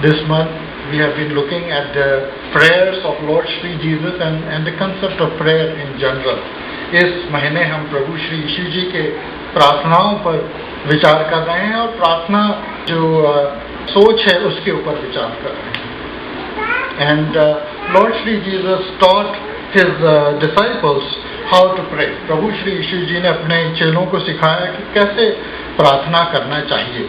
This month we have been looking at the prayers of Lord Shri Jesus and the concept of prayer in general. इस महीने हम प्रभु श्री यीशु जी के प्रार्थनाओं पर विचार कर रहे हैं और प्रार्थना जो सोच है उसके ऊपर विचार कर रहे हैं. And Lord Shri Jesus taught his disciples how to pray. प्रभु श्री यीशु जी ने अपने चेलों को सिखाया कि कैसे प्रार्थना करना चाहिए.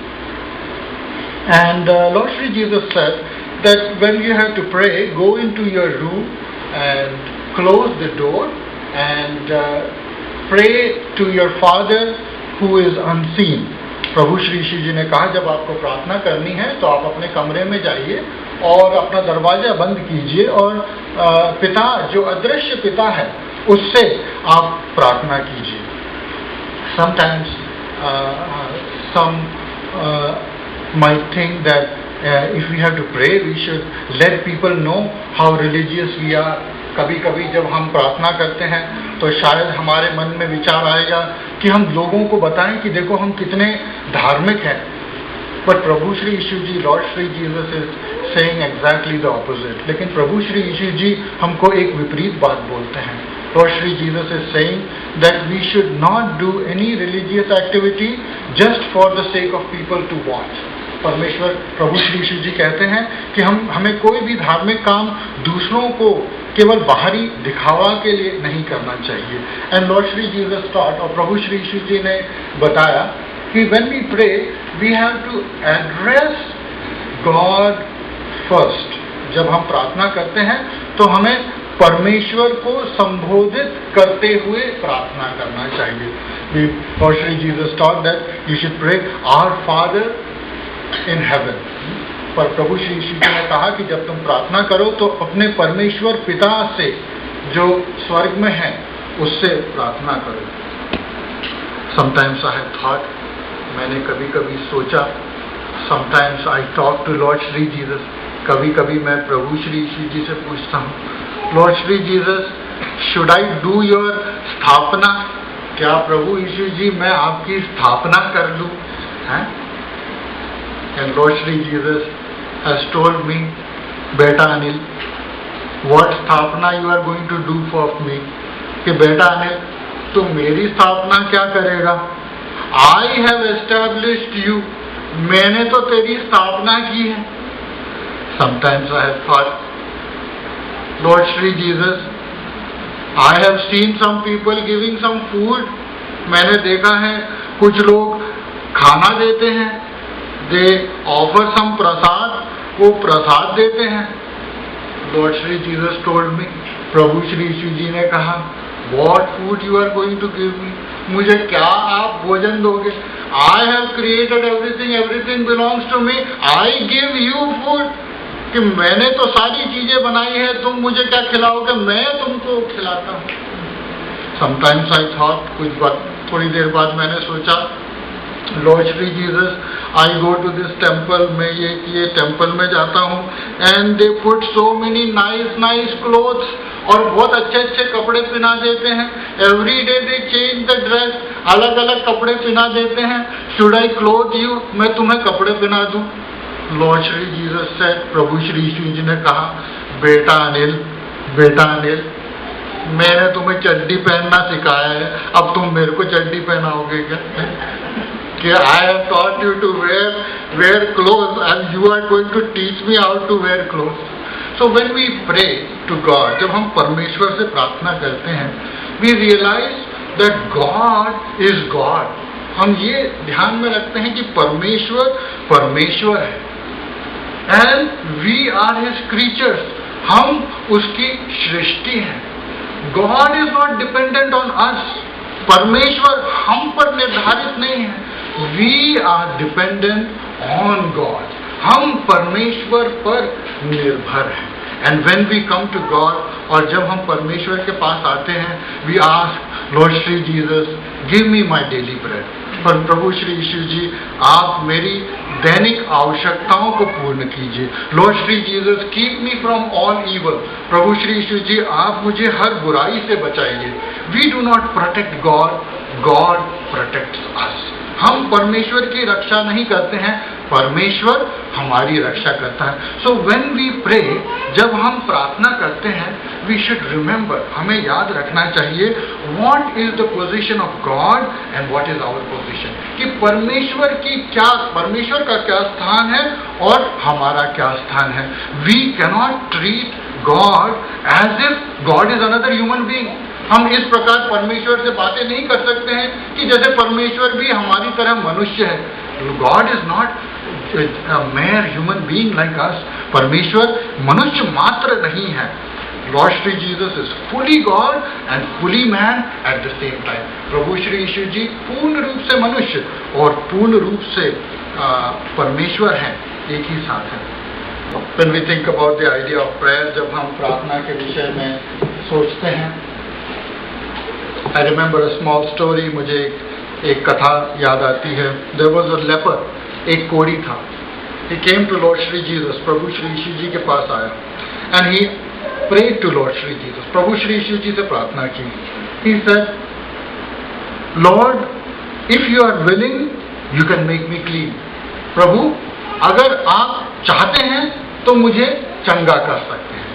And Lord Shri Jesus said that when you have to pray, go into your room and close the door and pray to your Father who is unseen. प्रभु श्री यीशु जी ने कहा जब आपको प्रार्थना करनी है तो आप अपने कमरे में जाइए और अपना दरवाजा बंद कीजिए और पिता जो अदृश्य पिता है उससे आप प्रार्थना कीजिए. Sometimes some might think that if we have to pray we should let people know how religious we are. कभी कभी जब हम प्रार्थना करते हैं तो शायद हमारे मन में विचार आएगा कि हम लोगों को बताएं कि देखो हम कितने धार्मिक हैं. बट प्रभु Shri Yeshu ji, lord Shri Jesus is saying exactly the opposite. लेकिन प्रभु श्री यीशु जी हमको एक विपरीत बात बोलते हैं. Lord Shri Jesus is saying that we should not do any religious activity just for the sake of people to watch. परमेश्वर प्रभु श्री यीशु जी कहते हैं कि हमें कोई भी धार्मिक काम दूसरों को केवल बाहरी दिखावा के लिए नहीं करना चाहिए. And lord Shri Jesus taught, और प्रभु श्री यीशु जी ने बताया कि when we pray we have to address God first. जब हम प्रार्थना करते हैं तो हमें परमेश्वर को संबोधित करते हुए प्रार्थना करना चाहिए. Lord Shri Jesus taught that you should pray our father in heaven. पर प्रभु श्री यीशु जी ने कहा कि जब तुम प्रार्थना करो तो अपने परमेश्वर पिता से जो स्वर्ग में है उससे प्रार्थना करो. समटाइम्स आई हैव थॉट, मैंने कभी कभी सोचा, sometimes I talk to lord Shri Jesus. कभी कभी मैं प्रभु श्री यीशु जी से पूछता हूँ, Lord Shri Jesus, should I do your स्थापना? क्या प्रभु यीशु जी मैं आपकी स्थापना कर लूँ? हैं? And Lord Shri Jesus has told me, बेटा अनिल, what स्थापना you are going to do for me? कि बेटा अनिल तू मेरी स्थापना क्या करेगा? I have established you. मैंने तो तेरी स्थापना की है. Sometimes I have thought, Lord Shri Jesus, I have seen some people giving some food. मैंने देखा है कुछ लोग खाना देते हैं. They offer some प्रसाद, वो प्रसाद देते हैं. Lord Shri Jesus told me, प्रभु श्री यीशु जी ने कहा, What food you are going to give me? मुझे क्या आप भोजन दोगे? I have created everything, everything belongs to me. I give you food. कि मैंने तो सारी चीजें बनाई है, तुम मुझे क्या खिलाओगे? मैं तुमको खिलाता हूँ. Sometimes I thought, थोड़ी देर बाद मैंने सोचा, lord Shri Jesus, I go to this temple. मैं ये टेम्पल में जाता हूँ and they put so many nice clothes. और बहुत अच्छे अच्छे कपड़े पहना देते हैं. Every day they change the dress. अलग अलग कपड़े पहना देते हैं. Should I clothe you? मैं तुम्हें कपड़े पहना दूँ? लॉर्ड श्री जीसस से प्रभु श्री यीशु जी ने कहा, बेटा अनिल, मैंने तुम्हें चड्डी पहनना सिखाया है, अब तुम मेरे को चड्डी पहनाओगे क्या? कि I have taught you to wear clothes and you are going to teach me how to wear clothes. So when we pray to God, जब हम परमेश्वर से प्रार्थना करते हैं, we realize that God is God. हम ये ध्यान में रखते हैं कि परमेश्वर है. And we are His creatures. हम उसकी सृष्टि हैं. God is not dependent on us. परमेश्वर हम पर निर्धारित नहीं है. We are dependent on God. हम परमेश्वर पर निर्भर हैं. And when we come to God, और जब हम परमेश्वर के पास आते हैं, we ask, Lord Shri Jesus, give me my daily bread. पर प्रभु श्री यीशु जी, आप मेरी दैनिक आवश्यकताओं को पूर्ण कीजिए. Lord Shri Jesus, keep me from all evil. प्रभु श्री यीशु जी, आप मुझे हर बुराई से बचाइए. We do not protect God, God protects us. हम परमेश्वर की रक्षा नहीं करते हैं, परमेश्वर हमारी रक्षा करता है. सो व्हेन वी प्रे, जब हम प्रार्थना करते हैं, वी शुड रिमेंबर, हमें याद रखना चाहिए what is the position of God and what is our position, कि परमेश्वर का क्या स्थान है और हमारा क्या स्थान है. We cannot treat God as if God is another human being. हम इस प्रकार परमेश्वर से बातें नहीं कर सकते हैं कि जैसे परमेश्वर भी हमारी तरह मनुष्य है. God is not a mere human being like us. परमेश्वर मनुष्य मात्र नहीं है. Lord Shri Jesus is fully God and fully man at the same time. प्रभु श्री यीशु जी पूर्ण रूप से मनुष्य और पूर्ण रूप से परमेश्वर हैं, एक ही साथ हैं. When we think about the idea of prayer, जब हम प्रार्थना के विषय में सोचते हैं, I remember a small story. मुझे एक कथा याद आती है. There was a leper. एक कोढ़ी था. He came to Lord Shri Jesus. प्रभु श्री यीशु जी के पास आया. And he prayed to Lord Shri Jesus. प्रभु श्री यीशु जी से प्रार्थना की. He said, Lord, if you are willing, you can make me clean. प्रभु, अगर आप चाहते हैं तो मुझे चंगा कर सकते हैं.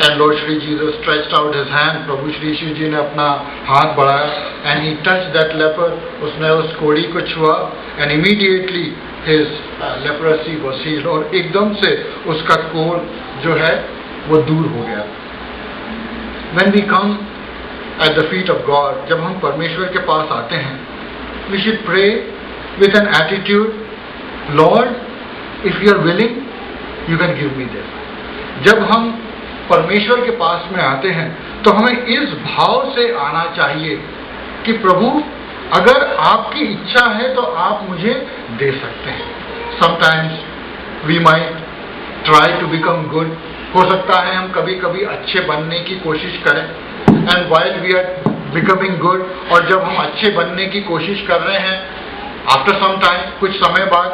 And Lord Shri Jesus stretched out his hand. प्रभु श्री यीशु जी ने अपना हाथ बढ़ाया. And he touched that leper. उसने उस कोढ़ी को छुआ. And immediately his leprosy was healed. और एकदम से उसका कोढ़ जो है वो दूर हो गया. When we come at the feet of God, जब हम परमेश्वर के पास आते हैं, we should pray with an attitude, Lord, if you are willing, you can give me this. जब हम परमेश्वर के पास में आते हैं तो हमें इस भाव से आना चाहिए कि प्रभु, अगर आपकी इच्छा है तो आप मुझे दे सकते हैं. Sometimes we might try to become good. हो सकता है हम कभी कभी अच्छे बनने की कोशिश करें. And while we are becoming good, और जब हम अच्छे बनने की कोशिश कर रहे हैं, after some time, कुछ समय बाद,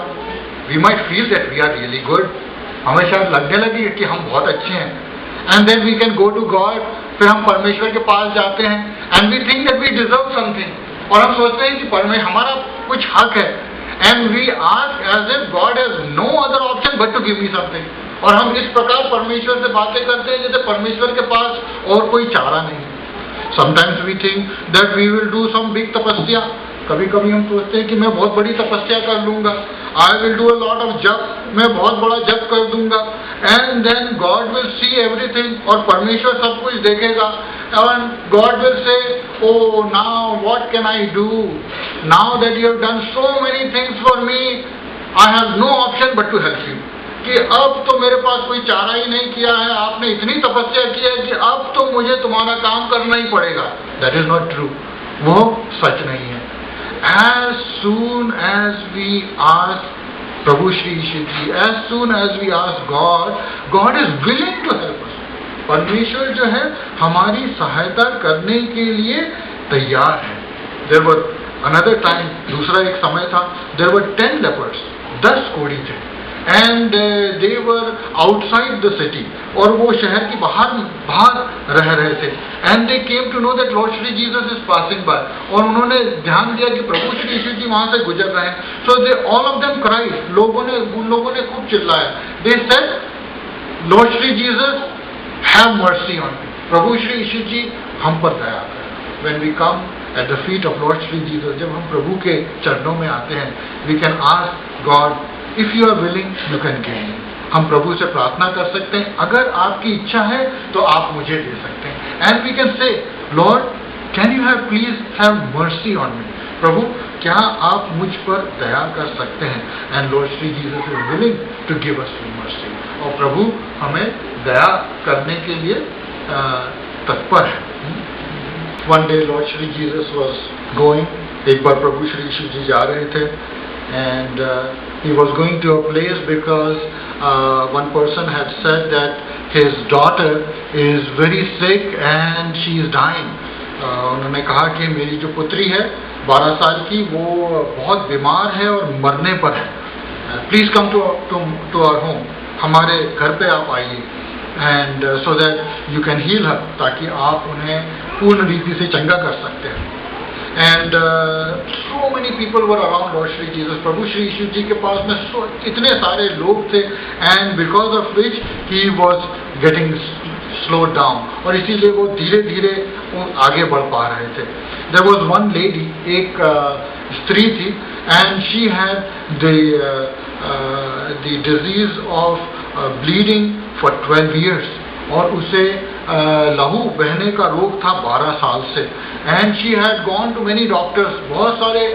we might feel that we are really good. हमें शायद लगने लगे कि हम बहुत अच्छे हैं. And then we can go to God. फिर हम परमेश्वर के पास जाते हैं. And we think that we deserve something. और हम सोचते हैं कि परमेश्वर हमारा कुछ हक है. And we ask as if God has no other option but to give me something. और हम इस प्रकार परमेश्वर से बातें करते हैं जैसे परमेश्वर के पास और कोई चारा नहीं. Sometimes we think that we will do some big तपस्या. कभी कभी हम सोचते हैं कि मैं बहुत बड़ी तपस्या कर लूंगा. I will do a lot of जप. मैं बहुत बड़ा जप कर दूंगा. And then God will see everything. और परमेश्वर सब कुछ देखेगा. And God will say, oh, now what can I do? Now that you have done so many things for me, I have no option but to help you. कि अब तो मेरे पास कोई चारा ही नहीं किया है. आपने इतनी तपस्या की है कि अब तो मुझे तुम्हारा काम करना ही पड़ेगा. That is not true. वो सच नहीं है. As soon as we ask Prabhu Shri Yeshu ji, as soon as we ask God, God is willing to help us. परमेश्वर जो है हमारी सहायता करने के लिए तैयार है. There were another time, दूसरा एक समय था. There were 10 lepers. 10 कोढ़ी थे. And they were outside the city. और वो शहर की बाहर रह रहे थे. And they came to know that Lord Shri Jesus is passing by. और उन्होंने ध्यान दिया कि प्रभु श्री यीशु जी वहां से गुजर रहे हैं. So they all of them cried. उन लोगों ने खूब चिल्लाया. They said, Lord Shri Jesus, have mercy on me. प्रभु श्री यीशु जी हम पर दया करें. When we come at the feet of Lord Shri Jesus, जब हम प्रभु के चरणों में आते हैं, we can ask God, if you are willing, you can give me. हम प्रभु से प्रार्थना कर सकते हैं, अगर आपकी इच्छा है तो आप मुझे दे सकते हैं. And we can say, Lord, can you have please have mercy on me. प्रभु, क्या आप मुझ पर दया कर सकते हैं. And Lord Shri Jesus is willing to give us mercy. और प्रभु हमें दया करने के लिए तत्पर है. One day Lord Shri Jesus was going. एक बार प्रभु श्री यीशु जी जा रहे थे. And he was going to a place because one person had said that his daughter is very sick and she is dying. उन्होंने कहा कि मेरी जो पुत्री है 12 साल की, वो बहुत बीमार है और मरने पर है. Please come to our home. हमारे घर पे आप आइए. And so that you can heal her, ताकि आप उन्हें पूर्ण रीति से चंगा कर सकते हैं. And so many people were around lord Shri Jesus. प्रभु श्री यीशु जी के पास में इतने सारे लोग थे, and because of which he was getting slow down, और इसीलिए वो धीरे धीरे आगे बढ़ पा रहे थे. देयर वॉज वन लेडी, एक स्त्री थी, and she had the disease of bleeding for 12 years, और उसे लहू बहने का रोग था 12 साल से. And she had gone to many doctors, बहुत सारे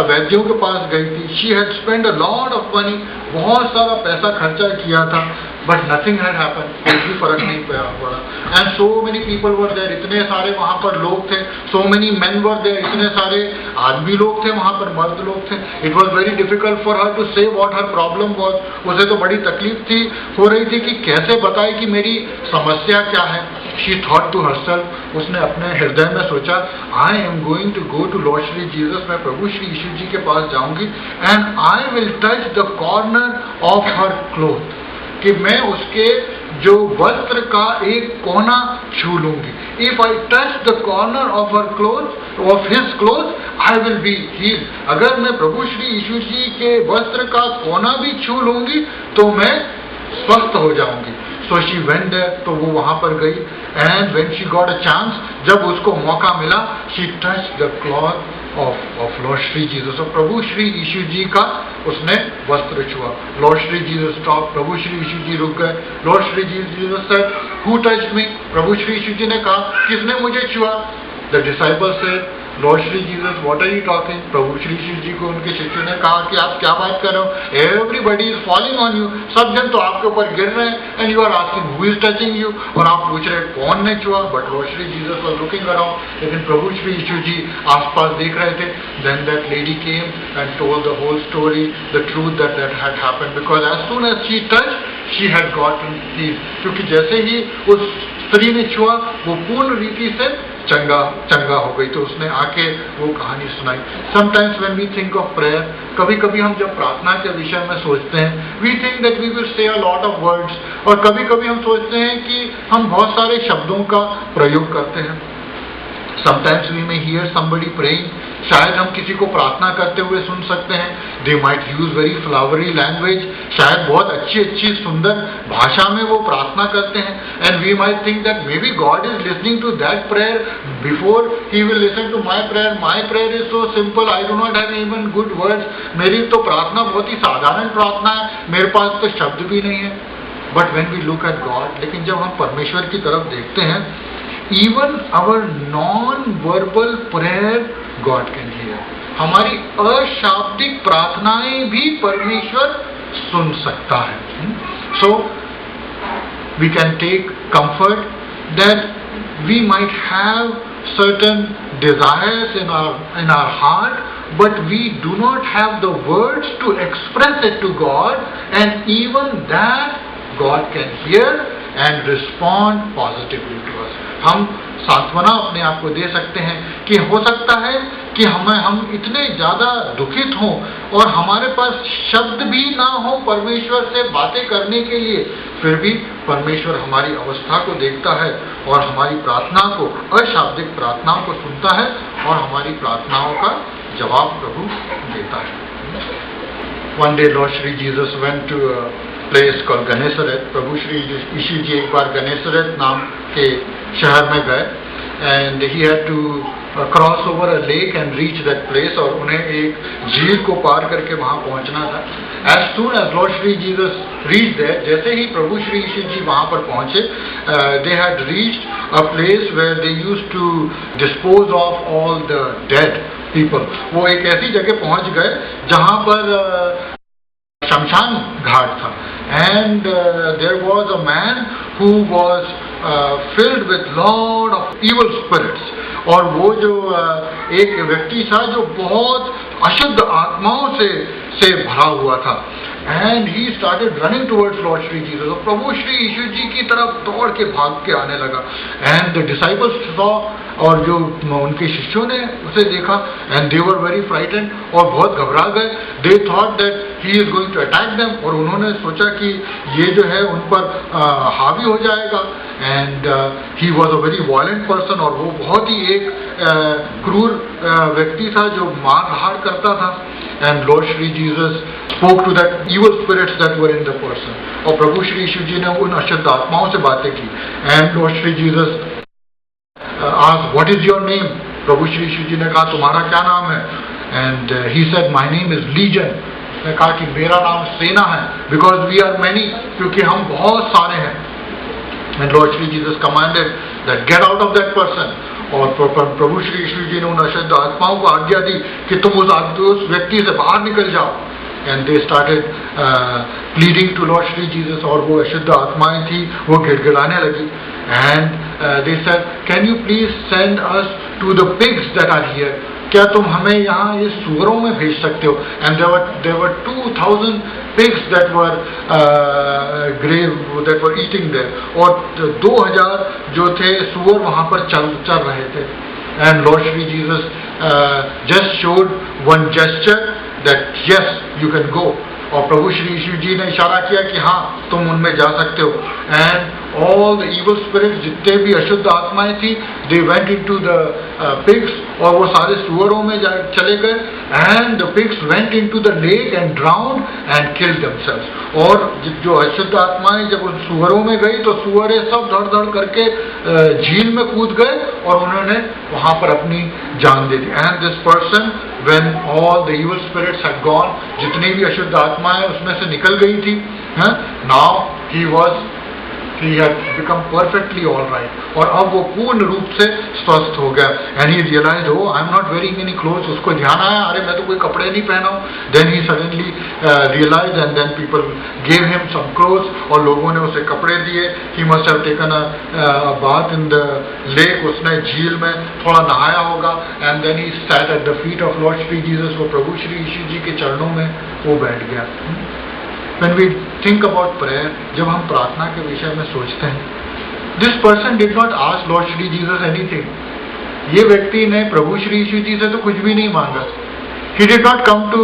वैद्यों के पास गई थी. She had spend a lot of money, बहुत सारा पैसा खर्चा किया था, बट नथिंग हैड हैपन, कोई भी फर्क नहीं पड़ा. And so many people were there, इतने सारे वहां पर लोग थे. So many men were there, इतने सारे आदमी लोग थे वहां पर, मर्द लोग थे. It was very difficult for her to say what her problem was. उसे तो बड़ी तकलीफ हो रही थी कि कैसे बताए कि मेरी समस्या क्या है. शी थॉट टू हरसेल्फ, उसने अपने हृदय में सोचा, I am going to go to lord Shri Jesus, मैं प्रभु श्री यीशु जी के पास जाऊंगी, and I will touch the corner of her cloth, कि मैं उसके जो वस्त्र का एक कोना छू लूंगी. If I touch the corner of her cloth, of his cloth, I will be healed. अगर मैं प्रभु श्री यीशु जी के वस्त्र का कोना भी छू लूंगी तो मैं स्वस्थ हो जाऊंगी. सो शी वेंट देयर, तो वो वहां पर गई. And when she got a chance, जब उसको मौका मिला, she touch the cloth of lord Shri Jesus. और प्रभु श्री यीशु जी का उसने वस्त्र छुआ. लॉर्ड श्री जीसस स्टॉप, प्रभु श्री यीशु जी रुक गए. Lord Shri Jesus said, who touched me? प्रभु श्री यीशु जी ने कहा, किसने मुझे छुआ? The disciples said, lord Shri Jesus what are you talking? प्रभु श्री यीशु जी को उनके शिष्यों ने कहा कि आप क्या बात कर रहे हो? Everybody is falling on you, सब जन तो आपके ऊपर गिर रहे हैं. And you are asking who is touching you, और आप पूछ रहे कौन ने छुआ? But lord Shri Jesus was looking around, लेकिन प्रभु श्री यीशु जी आसपास देख रहे थे. Then that lady came and told the whole story, the truth that had happened, because as soon as she touched she had gotten healed. क्योंकि जैसे ही उस स्त्री ने छुआ, वो पूर्ण रीति से चंगा हो गई. तो उसने आके वो कहानी सुनाई. Sometimes when we think of prayer, कभी कभी हम जब प्रार्थना के विषय में सोचते हैं, we think that we will say a lot of words, और कभी कभी हम सोचते हैं कि हम बहुत सारे शब्दों का प्रयोग करते हैं. Sometimes we may hear somebody praying, शायद हम किसी को प्रार्थना करते हुए सुन सकते हैं. They might use very flowery language, शायद बहुत अच्छी सुंदर भाषा में वो प्रार्थना करते हैं. And we might think that may be God is listening to that prayer before he will listen to my prayer. My prayer is so simple, I do not have even good words. मेरी तो प्रार्थना बहुत ही साधारण प्रार्थना है, मेरे पास तो शब्द भी नहीं है. But when we look at God, लेकिन जब हम परमेश्वर की तरफ देखते हैं, even our non-verbal prayer God can hear. हमारी अशाब्दिक प्रार्थनाएं भी परमेश्वर सुन सकता है. So we can take comfort that we might have certain desires in our heart, but we do not have the words to express it to God, and even that God can hear and respond positively to us. हम सांत्वना अपने आप को दे सकते हैं कि हो सकता है कि हम इतने ज़्यादा दुखित हों और हमारे पास शब्द भी ना हो परमेश्वर से बातें करने के लिए, फिर भी परमेश्वर हमारी अवस्था को देखता है और हमारी प्रार्थना को, अशाब्दिक प्रार्थनाओं को सुनता है और हमारी प्रार्थनाओं का जवाब प्रभु देता है. One day Lord Shri Jesus went to a place called Ganesaret. प्रभु श्री यीशु जी एक बार गनेसरेत नाम के शहर में गए, and he had to cross over a lake and reach that place. और उन्हें एक झील को पार करके वहाँ पहुँचना था. As soon as Lord Shri Jesus reached there, जैसे ही प्रभु श्री यीशु जी वहाँ पर पहुँचे, they had reached a place where they used to dispose of all the dead people. वो एक ऐसी जगह पहुँच गए जहाँ पर शमशान घाट था. And there was a man who was filled with lot of evil spirits. और वो जो एक व्यक्ति था जो बहुत अशुद्ध आत्माओं से भरा हुआ था. And he started running towards Lord Shri Jesus. और प्रभु श्री यीशु जी की तरफ दौड़ के भाग के आने लगा. And the disciples saw, और जो उनके शिष्यों ने उसे देखा, and they were very frightened, और बहुत घबरा गए. They thought that he is going to attack them, और उन्होंने सोचा कि ये जो है उन पर हावी हो जाएगा. and he was a very violent person, और वो बहुत ही एक क्रूर व्यक्ति था जो मार-धाड़ करता था. And Lord Shri Jesus spoke to that evil spirits that were in the person. और प्रभु श्री यीशु जी ने उन अशुद्ध आत्माओं से बातें की. And Lord Shri Jesus asked, "What is your name?" प्रभु श्री यीशु जी ने कहा, तुम्हारा क्या नाम है? And he said, "My name is Legion." उसने कहा कि मेरा नाम सेना है, because we are many, क्योंकि हम बहुत सारे हैं. And Lord Shri Jesus commanded that get out of that person. और प्रभु श्री यीशु जी ने उन अशुद्ध आत्माओं को आज्ञा दी कि तुम उस व्यक्ति से बाहर निकल जाओ. And they started pleading to Lord Shri Jesus, और वो अशुद्ध आत्माएं थी वो गिड़गिड़ाने लगी. And they said, "Can you please send us to the pigs that are here?" क्या तुम हमें यहाँ ये सूअरों में भेज सकते हो? And there were 2,000 pigs that were eating there. और 2,000 जो थे सूअर वहाँ पर चल रहे थे. And Lord Shri Jesus just showed one gesture that yes, you can go. और प्रभु श्री यीशु जी ने इशारा किया कि हाँ तुम उनमें जा सकते हो. And all the evil spirits, जितने भी अशुद्ध आत्माएं थी, they went into the pigs, और वो सारे सूअरों में चले गए. And the pigs went into the lake and drowned and killed themselves. और जो अशुद्ध आत्माएं जब उन सूअरों में गई तो सूअरे सब धड़ धड़ करके झील में कूद गए और उन्होंने वहां पर अपनी जान दे दी. And this person, when all the evil spirits had gone, जितनी भी अशुद्ध आत्माएं उसमें से निकल गई थी, now he had become perfectly all right. और अब वो पूर्ण रूप से स्वस्थ हो गया. And he realized, oh, I am not wearing any clothes. उसको ध्यान आया, अरे मैं तो कोई कपड़े नहीं पहना हूँ. Then he suddenly realized, and then people gave him some clothes, और लोगों ने उसे कपड़े दिए. He must have taken a bath in the lake. उसने झील में थोड़ा नहाया होगा. And then he sat at the feet of Lord Shri Jesus. वो प्रभु श्री यीशु जी के चरणों में वो बैठ गया. When we think about prayer, जब हम प्रार्थना के विषय में सोचते हैं, this person did not ask Lord Shri Jesus anything. ये व्यक्ति ने प्रभु श्री यीशु जी से तो कुछ भी नहीं मांगा. He did not come to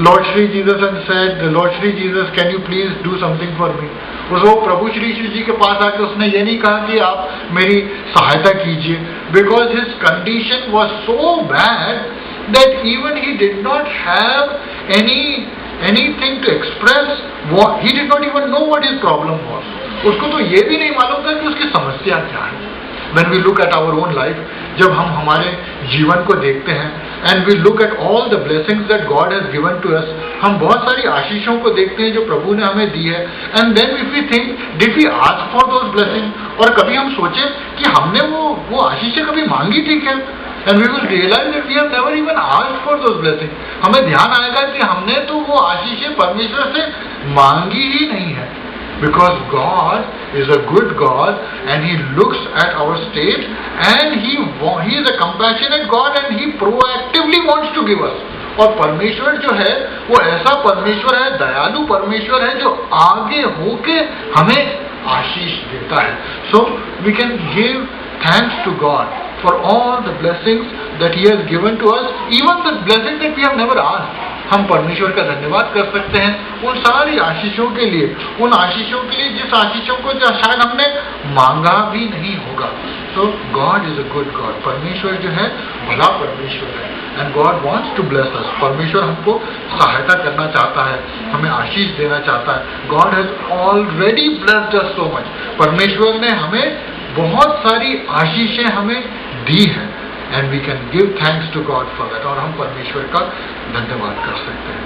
Lord Shri Jesus and said, Lord Shri Jesus, can you please do something for me? वो प्रभु श्री यीशु जी के पास आके उसने ये नहीं कहा कि आप मेरी सहायता कीजिए. Because his condition was so bad that even he did not have anything to express. He did not even know what his problem was. उसको तो ये भी नहीं मालूम था कि उसकी समस्या क्या है. When we look at our own life, जब हम हमारे जीवन को देखते हैं, and we look at all the blessings that God has given to us, हम बहुत सारी आशीषों को देखते हैं जो प्रभु ने हमें दी है. And then if we think, did we ask for those blessings? और कभी हम सोचे कि हमने वो आशीषें कभी मांगी थी क्या? And we will realize that we have never even asked for those blessings. हमें ध्यान आएगा कि हमने तो वो आशीषें परमेश्वर से मांगी ही नहीं है. Because God is a good God and He looks at our state and He is a compassionate God and He proactively wants to give us. और परमेश्वर जो है वो ऐसा परमेश्वर है, दयालु परमेश्वर है जो आगे होके हमें आशीष देता है. So we can give thanks to God for all the blessings that He has given to us, even the blessings that we have never asked. हम परमेश्वर का धन्यवाद कर सकते हैं उन सारी आशीषों के लिए, उन आशीषों के लिए जिस आशीषों को शायद हमने मांगा भी नहीं होगा. So God is a good God. परमेश्वर जो है भला परमेश्वर है. And God wants to bless us. परमेश्वर हमको सहायता करना चाहता है, हमें आशीष देना चाहता है. God has already blessed us so much. परमेश्वर ने हमें बहुत सारी आशीषें हमें दी हैं. And we can give thanks to God for that. और हम परमेश्वर का धन्यवाद कर सकते हैं.